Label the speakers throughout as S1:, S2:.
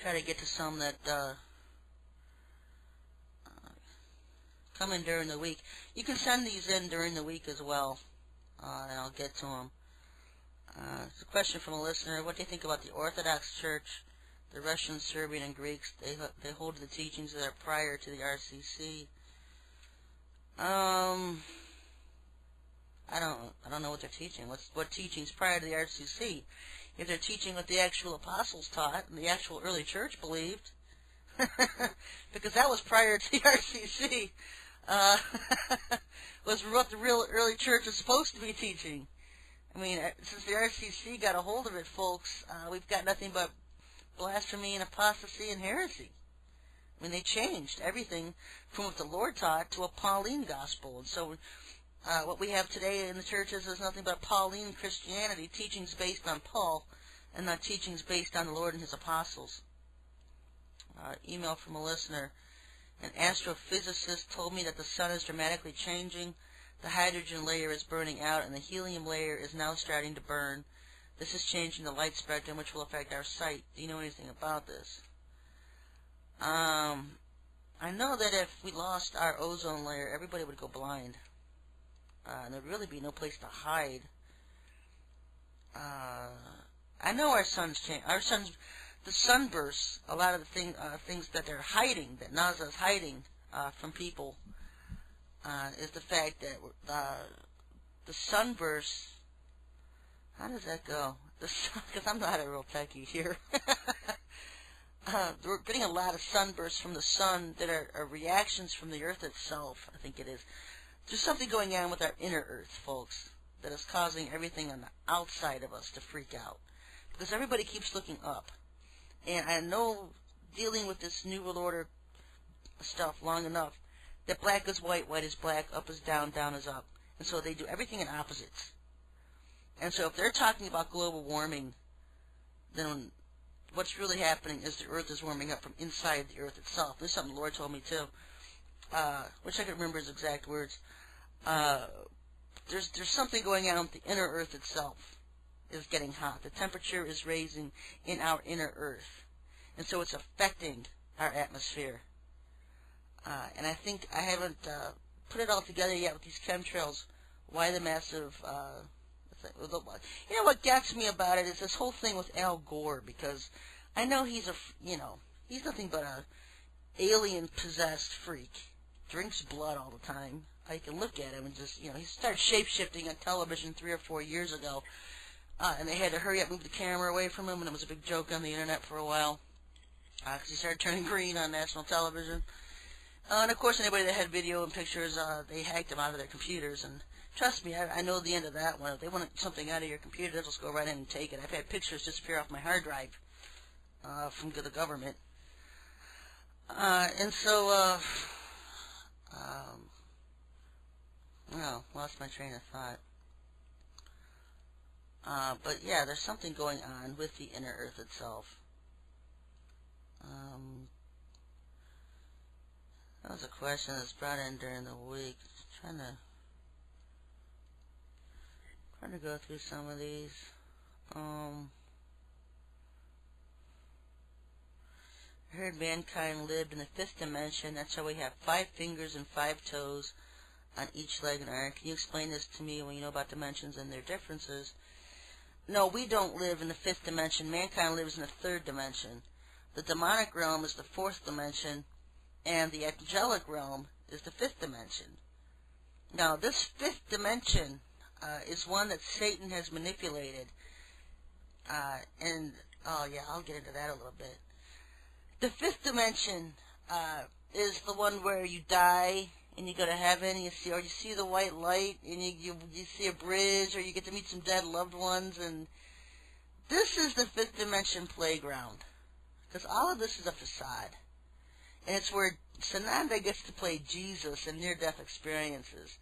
S1: try to get to some that come in during the week. You can send these in during the week as well, and I'll get to them. It's a question from a listener. What do you think about the Orthodox Church, the Russian, Serbian, and Greeks? They hold the teachings that are prior to the RCC. I don't know what they're teaching. What teachings prior to the RCC? If they're teaching what the actual apostles taught and the actual early church believed, because that was prior to the RCC, was what the real early church is supposed to be teaching. I mean, since the RCC got a hold of it, folks, we've got nothing but blasphemy and apostasy and heresy. I mean, they changed everything from what the Lord taught to a Pauline gospel. And so what we have today in the churches is nothing but Pauline Christianity, teachings based on Paul, and not teachings based on the Lord and his apostles. Email from a listener. An astrophysicist told me that the sun is dramatically changing. The hydrogen layer is burning out, and the helium layer is now starting to burn. This is changing the light spectrum, which will affect our sight. Do you know anything about this? I know that if we lost our ozone layer, everybody would go blind. And there'd really be no place to hide. I know our sun's change. The sunbursts, a lot of the things that they're hiding, that NASA's hiding from people, is the fact that the sunbursts. How does that go? Because I'm not a real techie here. We're getting a lot of sunbursts from the sun that are reactions from the Earth itself, I think it is. There's something going on with our inner Earth, folks, that is causing everything on the outside of us to freak out. Because everybody keeps looking up. And I know, dealing with this New World Order stuff long enough, that black is white, white is black, up is down, down is up. And so they do everything in opposites. And so if they're talking about global warming, then what's really happening is the Earth is warming up from inside the Earth itself. This is something the Lord told me too. Wish I could remember his exact words. There's something going on with the inner Earth itself is getting hot. The temperature is raising in our inner Earth. And so it's affecting our atmosphere. And I think I haven't put it all together yet with these chemtrails. Why the massive... you know what gets me about it is this whole thing with Al Gore, because I know he's he's nothing but a alien-possessed freak. Drinks blood all the time. I can look at him and just, he started shape-shifting on television 3 or 4 years ago. And they had to hurry up, move the camera away from him, and it was a big joke on the internet for a while. Because he started turning green on national television. And of course, anybody that had video and pictures, they hacked him out of their computers. And trust me, I know the end of that one. If they want something out of your computer, they'll just go right in and take it. I've had pictures disappear off my hard drive from the government. And so, lost my train of thought. But yeah, there's something going on with the inner Earth itself. That was a question that's brought in during the week. Trying to go through some of these. I heard mankind lived in the 5th dimension. That's how we have 5 fingers and 5 toes on each leg and arm. Can you explain this to me when you know about dimensions and their differences? No, we don't live in the 5th dimension. Mankind lives in the 3rd dimension. The demonic realm is the 4th dimension, and the angelic realm is the 5th dimension. Now, this 5th dimension is one that Satan has manipulated. I'll get into that a little bit. The 5th dimension is the one where you die and you go to heaven, and you see the white light, and you see a bridge, or you get to meet some dead loved ones, and this is the 5th dimension playground, because all of this is a facade, and it's where Sananda gets to play Jesus in near-death experiences.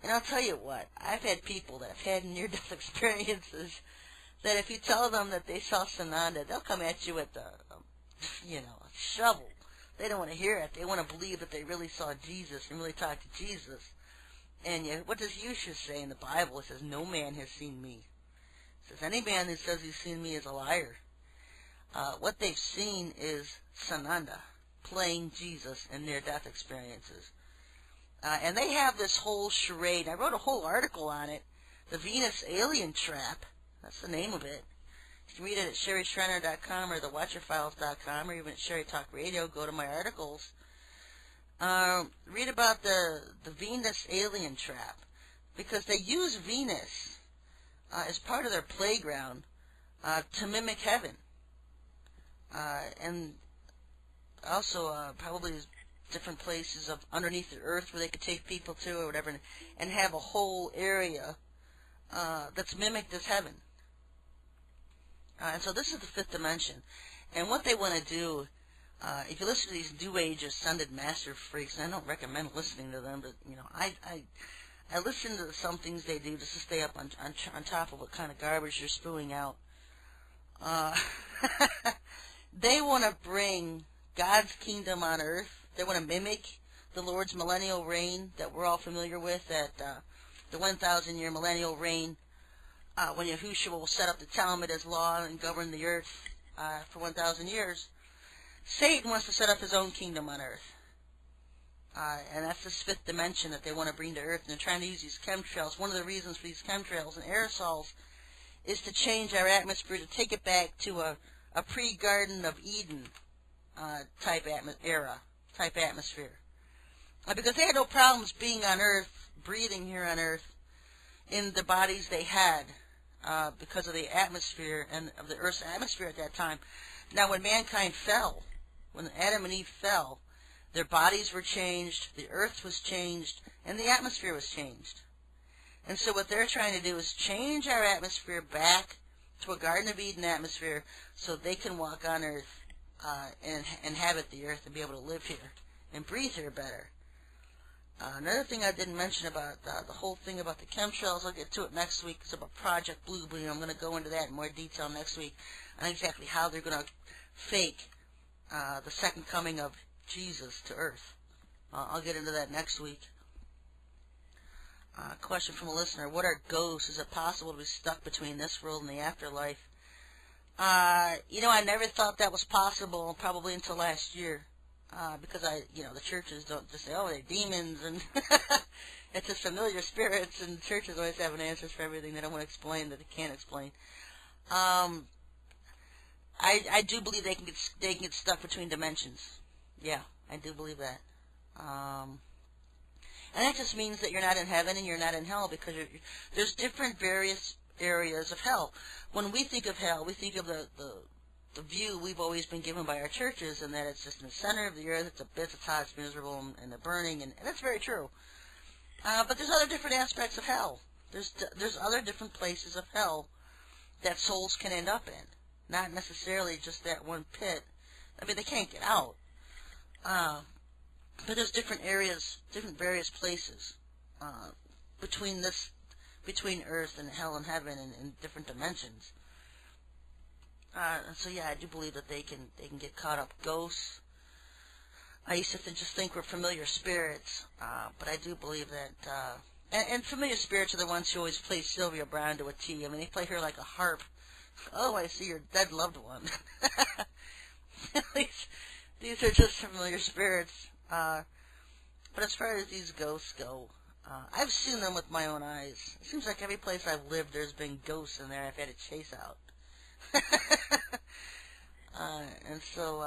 S1: And I'll tell you what, I've had people that have had near-death experiences that if you tell them that they saw Sananda, they'll come at you with a shovel. They don't want to hear it. They want to believe that they really saw Jesus and really talked to Jesus. And yet, what does Yeshua say in the Bible? It says, no man has seen me. It says, any man who says he's seen me is a liar. what they've seen is Sananda playing Jesus in near-death experiences. And they have this whole charade. I wrote a whole article on it, The Venus Alien Trap. That's the name of it. You can read it at SherryTalkRadio.com or thewatcherfiles.com or even at SherryTalkRadio. Go to my articles. Read about the Venus Alien Trap, because they use Venus as part of their playground to mimic heaven. And also probably different places of underneath the earth where they could take people to or whatever, and have a whole area that's mimicked as heaven. And so this is the fifth dimension. And what they want to do, if you listen to these New Age ascended master freaks, and I don't recommend listening to them, but you know, I listen to some things they do just to stay up on top of what kind of garbage they're spewing out. They want to bring God's kingdom on earth. They want to mimic the Lord's millennial reign that we're all familiar with, that the 1,000-year millennial reign, when Yahushua will set up the Talmud as law and govern the earth for 1,000 years. Satan wants to set up his own kingdom on earth. And that's this fifth dimension that they want to bring to earth. And they're trying to use these chemtrails. One of the reasons for these chemtrails and aerosols is to change our atmosphere, to take it back to a pre-Garden of Eden type atmosphere. Because they had no problems being on earth, breathing here on earth, in the bodies they had because of the atmosphere and of the earth's atmosphere at that time. Now, when mankind fell, when Adam and Eve fell, their bodies were changed, the earth was changed, and the atmosphere was changed. And so what they're trying to do is change our atmosphere back to a Garden of Eden atmosphere so they can walk on earth and inhabit the earth and be able to live here and breathe here better. Another thing I didn't mention about the whole thing about the chemtrails, I'll get to it next week. It's about Project Blue Beam. I'm going to go into that in more detail next week on exactly how they're going to fake the second coming of Jesus to earth. I'll get into that next week. Question from a listener: what are ghosts? Is it possible to be stuck between this world and the afterlife? You know, I never thought that was possible, probably until last year. Because the churches don't just say, oh, they're demons, and it's just familiar spirits, and churches always have an answer for everything they don't want to explain that they can't explain. I do believe they can get stuck between dimensions. Yeah, I do believe that. And that just means that you're not in heaven and you're not in hell, because there's different various areas of hell. When we think of hell, we think of the view we've always been given by our churches, and that it's just in the center of the earth, it's abyss, it's hot, it's miserable, and the burning, and that's very true. But there's other different aspects of hell. There's other different places of hell that souls can end up in, not necessarily just that one pit. I mean, they can't get out. But there's different areas, different various places between earth and hell and heaven, in different dimensions. So yeah, I do believe that they can get caught up. Ghosts, I used to just think were familiar spirits, but I do believe that, and familiar spirits are the ones who always play Sylvia Browne to a T. I mean, they play her like a harp. Oh, I see your dead loved one. These are just familiar spirits. But as far as these ghosts go, I've seen them with my own eyes. It seems like every place I've lived, there's been ghosts in there I've had to chase out. And so